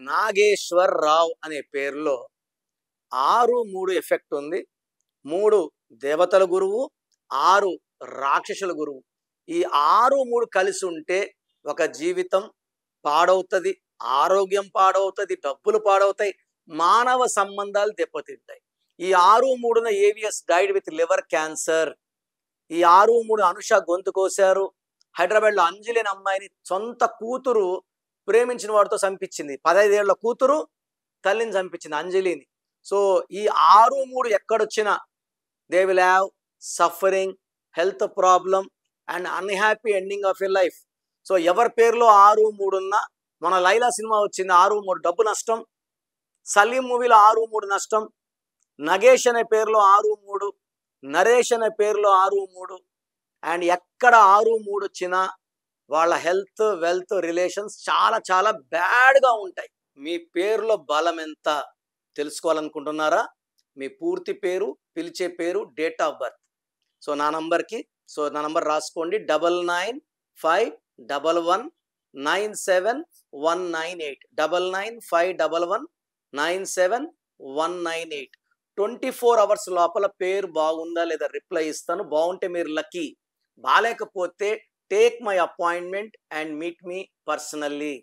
నాగేశ్వర్ రావు అనే పేరులో 6-3 ఎఫెక్ట్ ఉంది. 3 దేవతల గురువు, 6 రాక్షసుల గురువు. ఈ 6-3 కలిసి ఉంటే ఒక జీవితం పాడవుతుంది, ఆరోగ్యం పాడవుతుంది, డబ్బులు పాడవుతాయి, మానవ సంబంధాలు దెబ్బతింటాయి. ఈ 6-3న AVS died with liver cancer. ఈ 6-3 అనుష గొంతు కోశారు. హైదరాబాద్లో అంజలి అనే అమ్మాయిని సొంత కూతురు ప్రేమించిన వాడితో చంపించింది. 15 ఏళ్ల కూతురు తల్లిని చంపించింది, అంజలిని. సో ఈ 6-3 ఎక్కడొచ్చినా they will have suffering, health problem and unhappy ending of a life. So ఎవరి పేరులో 6-3 ఉన్నా, మన లైలా సినిమా వచ్చింది 6-3 డబ్బు నష్టం, సలీం మూవీలో 6-3 నష్టం, నగేష్ అనే పేరులో 6-3, నరేష్ అనే పేరులో 6-3. అండ్ ఎక్కడ 6-3 వచ్చినా వాళ్ళ హెల్త్, వెల్త్, రిలేషన్స్ చాలా చాలా బ్యాడ్గా ఉంటాయి. మీ పేరులో బలం ఎంత తెలుసుకోవాలనుకుంటున్నారా? మీ పూర్తి పేరు, పిలిచే పేరు, డేట్ ఆఫ్ బర్త్. సో నా నంబర్ రాసుకోండి. 9951197198. 9951197198. 24 hours లోపల పేరు బాగుందా లేదా రిప్లై ఇస్తాను. బాగుంటే మీరు లక్కీ, బాలేకపోతే take my appointment and meet me personally.